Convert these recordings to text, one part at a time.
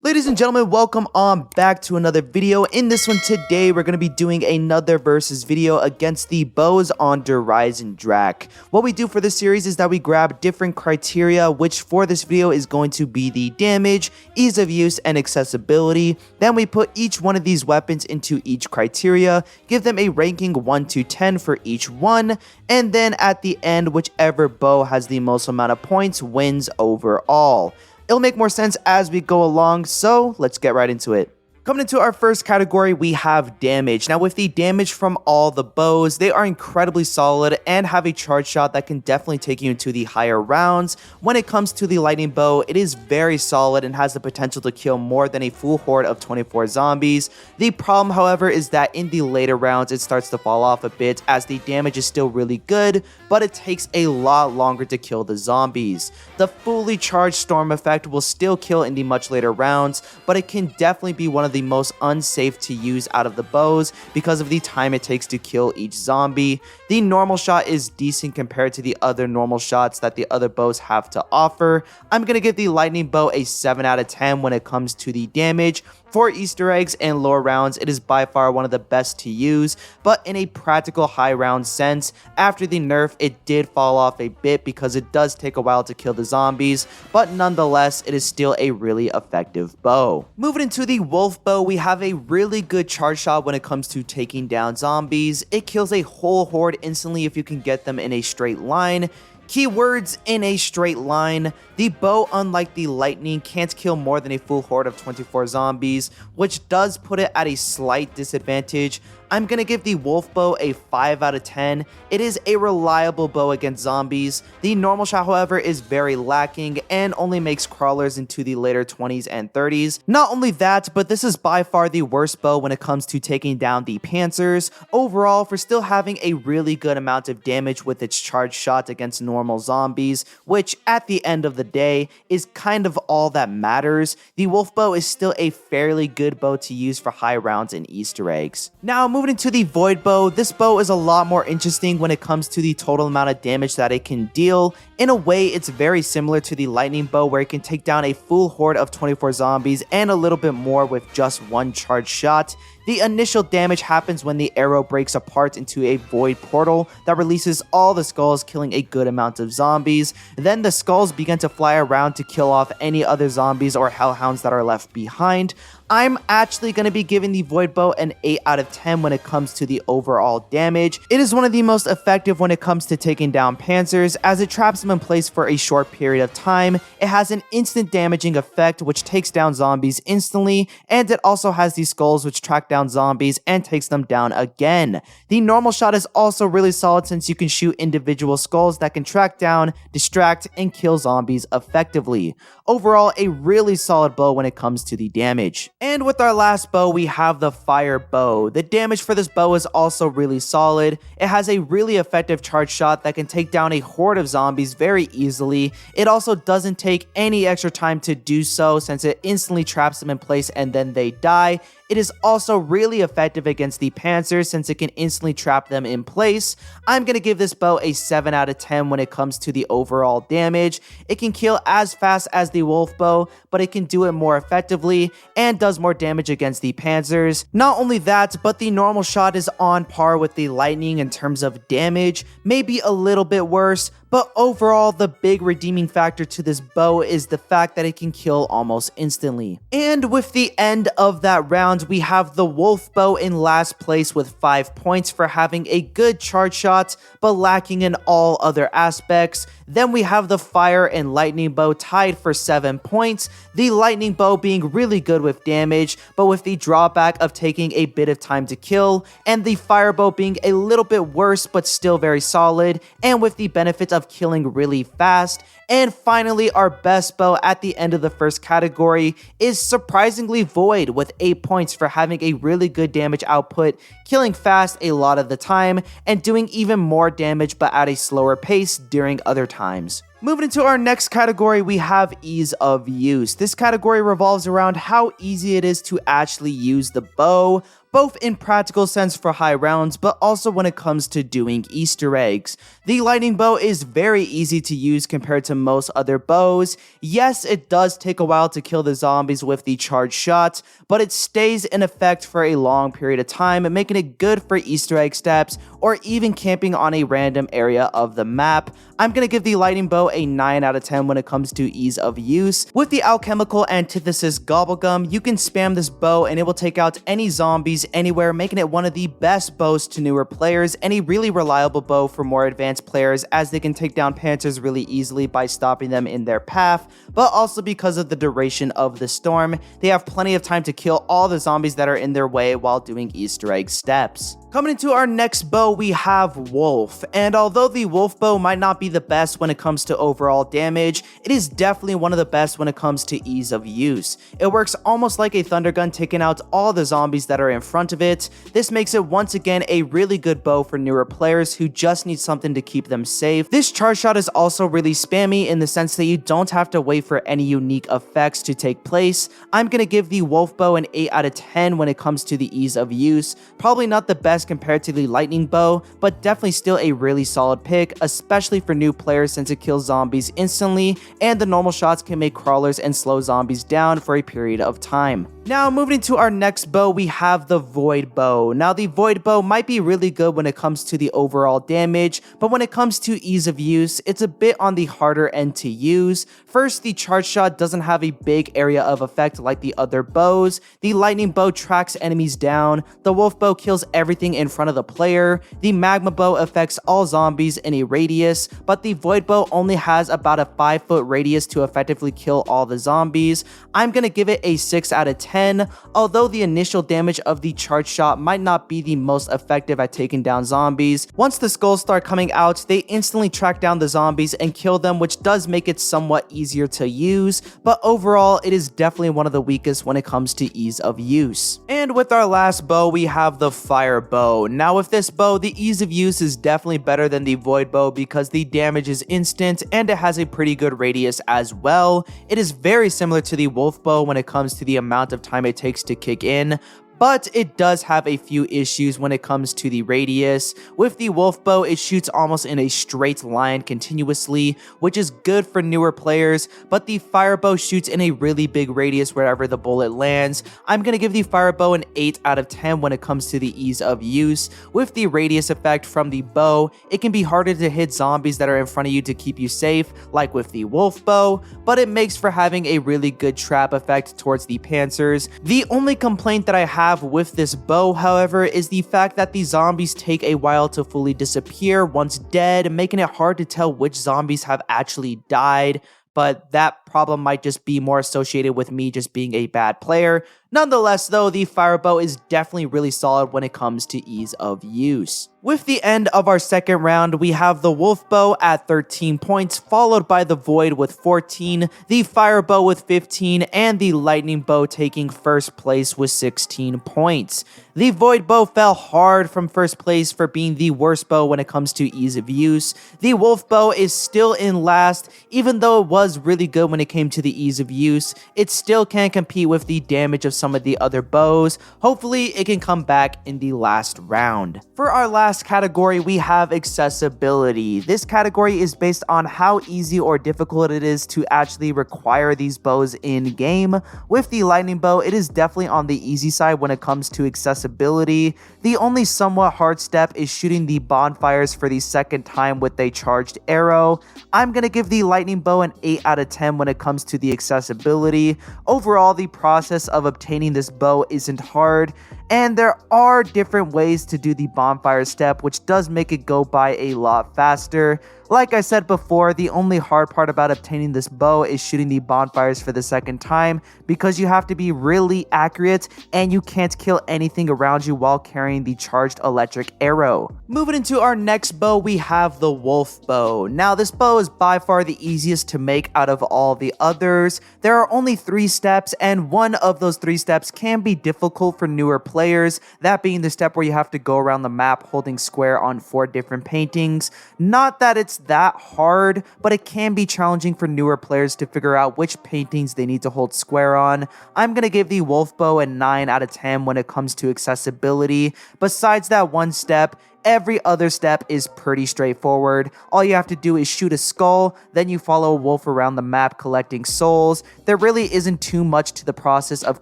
Ladies and gentlemen, welcome on back to another video. In this one today, we're going to be doing another versus video against the bows on Eisendrache. What we do for this series is that we grab different criteria, which for this video is going to be the damage, ease of use, and accessibility. Then we put each one of these weapons into each criteria, give them a ranking 1 to 10 for each one, and then at the end, whichever bow has the most amount of points wins overall. It'll make more sense as we go along, so let's get right into it. Coming into our first category, we have damage. Now, with the damage from all the bows, they are incredibly solid and have a charge shot that can definitely take you into the higher rounds. When it comes to the lightning bow, it is very solid and has the potential to kill more than a full horde of 24 zombies. The problem, however, is that in the later rounds, it starts to fall off a bit as the damage is still really good, but it takes a lot longer to kill the zombies. The fully charged storm effect will still kill in the much later rounds, but it can definitely be one of the most unsafe to use out of the bows because of the time it takes to kill each zombie. The normal shot is decent compared to the other normal shots that the other bows have to offer. I'm going to give the lightning bow a 7 out of 10 when it comes to the damage. For Easter eggs and lower rounds, it is by far one of the best to use, but in a practical high round sense, after the nerf, it did fall off a bit because it does take a while to kill the zombies, but nonetheless, it is still a really effective bow. Moving into the wolf bow, we have a really good charge shot when it comes to taking down zombies. It kills a whole horde instantly if you can get them in a straight line. Keywords: in a straight line. The bow, unlike the lightning, can't kill more than a full horde of 24 zombies, which does put it at a slight disadvantage. I'm going to give the wolf bow a 5 out of 10. It is a reliable bow against zombies. The normal shot, however, is very lacking and only makes crawlers into the later 20s and 30s. Not only that, but this is by far the worst bow when it comes to taking down the panzers. Overall, for still having a really good amount of damage with its charge shot against normal zombies, which at the end of the day is kind of all that matters, the wolf bow is still a fairly good bow to use for high rounds and Easter eggs. Now, moving into the void bow, this bow is a lot more interesting when it comes to the total amount of damage that it can deal. In a way, it's very similar to the lightning bow where it can take down a full horde of 24 zombies and a little bit more with just one charge shot. The initial damage happens when the arrow breaks apart into a void portal that releases all the skulls, killing a good amount of zombies. Then the skulls begin to fly around to kill off any other zombies or hellhounds that are left behind. I'm actually going to be giving the void bow an 8 out of 10 when it comes to the overall damage. It is one of the most effective when it comes to taking down panzers, as it traps them in place for a short period of time. It has an instant damaging effect which takes down zombies instantly, and it also has these skulls which track down zombies and takes them down again. The normal shot is also really solid since you can shoot individual skulls that can track down, distract, and kill zombies effectively. Overall, a really solid bow when it comes to the damage. And with our last bow, we have the fire bow. The damage for this bow is also really solid. It has a really effective charge shot that can take down a horde of zombies very easily. It also doesn't take any extra time to do so since it instantly traps them in place and then they die. It is also really effective against the panzers since it can instantly trap them in place. I'm going to give this bow a 7 out of 10 when it comes to the overall damage. It can kill as fast as the wolf bow, but it can do it more effectively and does more damage against the panzers. Not only that, but the normal shot is on par with the lightning in terms of damage, maybe a little bit worse, but overall, the big redeeming factor to this bow is the fact that it can kill almost instantly. And with the end of that round, we have the wolf bow in last place with 5 points for having a good charge shot, but lacking in all other aspects. Then we have the fire and lightning bow tied for 7 points, the lightning bow being really good with damage, but with the drawback of taking a bit of time to kill, and the fire bow being a little bit worse but still very solid, and with the benefits of killing really fast. And finally, our best bow at the end of the first category is surprisingly void with 8 points for having a really good damage output, killing fast a lot of the time, and doing even more damage but at a slower pace during other times. Moving into our next category, we have ease of use. This category revolves around how easy it is to actually use the bow. both in practical sense for high rounds, but also when it comes to doing Easter eggs. The lightning bow is very easy to use compared to most other bows. Yes, it does take a while to kill the zombies with the charged shot, but it stays in effect for a long period of time, making it good for Easter egg steps or even camping on a random area of the map. I'm gonna give the lightning bow a 9 out of 10 when it comes to ease of use. With the alchemical antithesis gobblegum, you can spam this bow and it will take out any zombies anywhere, making it one of the best bows to newer players and a really reliable bow for more advanced players, as they can take down panthers really easily by stopping them in their path, but also because of the duration of the storm, they have plenty of time to kill all the zombies that are in their way while doing Easter egg steps. Coming into our next bow, we have Wolf, and although the Wolf bow might not be the best when it comes to overall damage, it is definitely one of the best when it comes to ease of use. It works almost like a thunder gun, taking out all the zombies that are in front of it. This makes it once again a really good bow for newer players who just need something to keep them safe. This charge shot is also really spammy in the sense that you don't have to wait for any unique effects to take place. I'm gonna give the Wolf bow an 8 out of 10 when it comes to the ease of use. Probably not the best compared to the lightning bow, but definitely still a really solid pick, especially for new players since it kills zombies instantly, and the normal shots can make crawlers and slow zombies down for a period of time. Now, moving into our next bow, we have the Void Bow. Now, the Void Bow might be really good when it comes to the overall damage, but when it comes to ease of use, it's a bit on the harder end to use. First, the charge shot doesn't have a big area of effect like the other bows. The lightning bow tracks enemies down. The wolf bow kills everything in front of the player. The magma bow affects all zombies in a radius, but the void bow only has about a 5-foot radius to effectively kill all the zombies. I'm gonna give it a 6 out of 10, although the initial damage of the charge shot might not be the most effective at taking down zombies. Once the skulls start coming out, they instantly track down the zombies and kill them, which does make it somewhat easier to use, but overall it is definitely one of the weakest when it comes to ease of use. And with our last bow, we have the fire bow. Now with this bow, the ease of use is definitely better than the void bow because the damage is instant and it has a pretty good radius as well. It is very similar to the wolf bow when it comes to the amount of time it takes to kick in, but it does have a few issues when it comes to the radius. With the wolf bow, it shoots almost in a straight line continuously, which is good for newer players, but the fire bow shoots in a really big radius wherever the bullet lands. I'm gonna give the fire bow an 8 out of 10 when it comes to the ease of use. With the radius effect from the bow, it can be harder to hit zombies that are in front of you to keep you safe, like with the wolf bow, but it makes for having a really good trap effect towards the panzers. The only complaint that I have with this bow, however, is the fact that the zombies take a while to fully disappear once dead, making it hard to tell which zombies have actually died, but that problem might just be more associated with me just being a bad player. Nonetheless though, the fire bow is definitely really solid when it comes to ease of use. With the end of our second round, we have the wolf bow at 13 points, followed by the void with 14, the fire bow with 15, and the lightning bow taking first place with 16 points. The void bow fell hard from first place for being the worst bow when it comes to ease of use. The wolf bow is still in last, even though it was really good when it came to the ease of use. It still can't compete with the damage of some of the other bows. Hopefully it can come back in the last round. For our last category, we have accessibility. This category is based on how easy or difficult it is to actually require these bows in game. With the lightning bow, it is definitely on the easy side when it comes to accessibility. The only somewhat hard step is shooting the bonfires for the second time with a charged arrow. I'm gonna give the lightning bow an 8 out of 10 when it comes to the accessibility. Overall, the process of obtaining this bow isn't hard, and there are different ways to do the bonfire step, which does make it go by a lot faster. Like I said before, the only hard part about obtaining this bow is shooting the bonfires for the second time, because you have to be really accurate and you can't kill anything around you while carrying the charged electric arrow. Moving into our next bow, we have the wolf bow. Now this bow is by far the easiest to make out of all the others. There are only 3 steps, and one of those 3 steps can be difficult for newer players, that being the step where you have to go around the map holding square on 4 different paintings. Not that it's that hard, but it can be challenging for newer players to figure out which paintings they need to hold square on. I'm gonna give the wolf bow a 9 out of 10 when it comes to accessibility. Besides that one step, every other step is pretty straightforward. All you have to do is shoot a skull, then you follow a wolf around the map collecting souls. There really isn't too much to the process of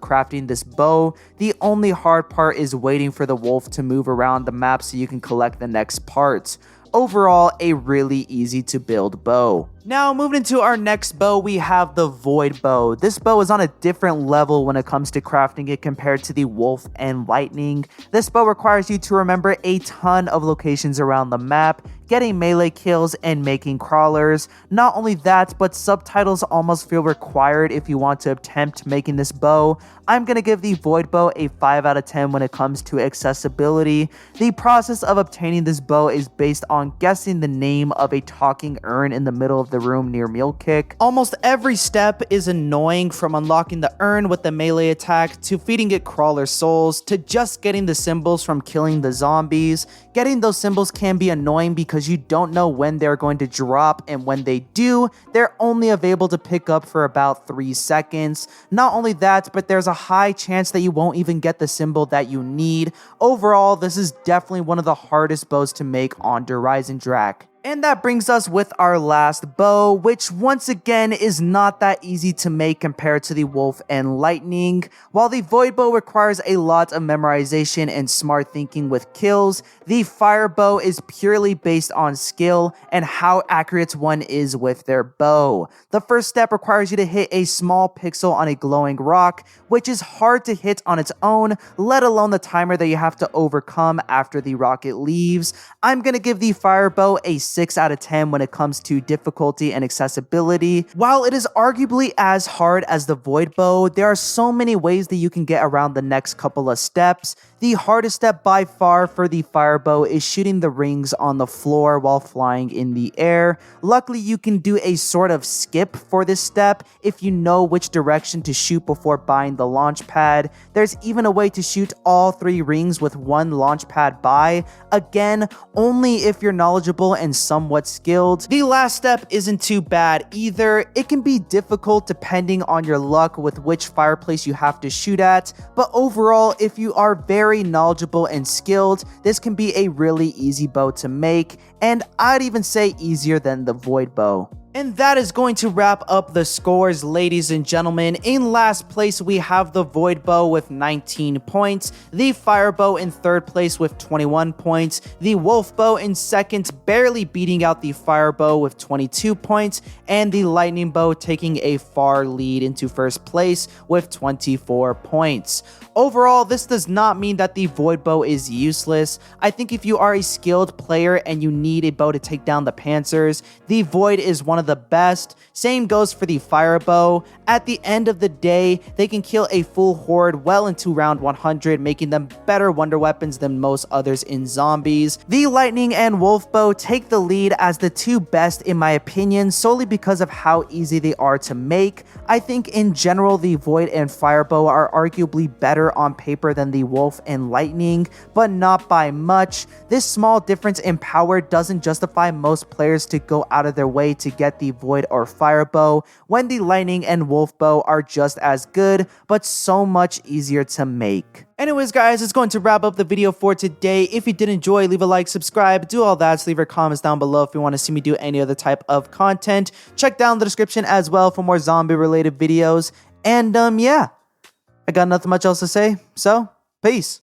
crafting this bow. The only hard part is waiting for the wolf to move around the map so you can collect the next parts. Overall, a really easy to build bow. Now, moving into our next bow, we have the Void Bow. This bow is on a different level when it comes to crafting it compared to the Wolf and Lightning. This bow requires you to remember a ton of locations around the map, getting melee kills, and making crawlers. Not only that, but subtitles almost feel required if you want to attempt making this bow. I'm going to give the Void Bow a 5 out of 10 when it comes to accessibility. The process of obtaining this bow is based on guessing the name of a talking urn in the middle of the room near Meal Kick. Almost every step is annoying, from unlocking the urn with the melee attack, to feeding it crawler souls, to just getting the symbols from killing the zombies. Getting those symbols can be annoying because you don't know when they're going to drop, and when they do, they're only available to pick up for about 3 seconds. Not only that, but there's a high chance that you won't even get the symbol that you need. Overall, this is definitely one of the hardest bows to make on Eisendrache. And that brings us with our last bow, which once again is not that easy to make compared to the Wolf and Lightning. While the Void Bow requires a lot of memorization and smart thinking with kills, the Fire Bow is purely based on skill and how accurate one is with their bow. The first step requires you to hit a small pixel on a glowing rock, which is hard to hit on its own, let alone the timer that you have to overcome after the rocket leaves. I'm gonna give the Fire Bow a 6 out of 10 when it comes to difficulty and accessibility. While it is arguably as hard as the Void Bow, there are so many ways that you can get around the next couple of steps. The hardest step by far for the Fire Bow is shooting the rings on the floor while flying in the air. Luckily, you can do a sort of skip for this step if you know which direction to shoot before buying the launch pad. There's even a way to shoot all 3 rings with one launch pad buy. Again, only if you're knowledgeable and somewhat skilled. The last step isn't too bad either. It can be difficult depending on your luck with which fireplace you have to shoot at, but overall, if you are very knowledgeable and skilled, this can be a really easy bow to make, and I'd even say easier than the Void Bow. And that is going to wrap up the scores, ladies and gentlemen. In last place, we have the Void Bow with 19 points, the Fire Bow in third place with 21 points, the Wolf Bow in second, barely beating out the Fire Bow with 22 points, and the Lightning Bow taking a far lead into first place with 24 points. Overall, this does not mean that the Void Bow is useless. I think if you are a skilled player and you need a bow to take down the Panzers, the Void is one of the best. Same goes for the Fire Bow. At the end of the day, they can kill a full horde well into round 100, making them better wonder weapons than most others in zombies. The Lightning and Wolf Bow take the lead as the 2 best in my opinion, solely because of how easy they are to make. I think in general, the Void and Fire Bow are arguably better on paper than the Wolf and Lightning, but not by much. This small difference in power doesn't justify most players to go out of their way to get the Void or Fire Bow, when the Lightning and Wolf Bow are just as good, but so much easier to make. Anyways, guys, it's going to wrap up the video for today. If you did enjoy, leave a like, subscribe, do all that. So leave your comments down below if you want to see me do any other type of content. Check down the description as well for more zombie-related videos. And, yeah, I got nothing much else to say, so peace.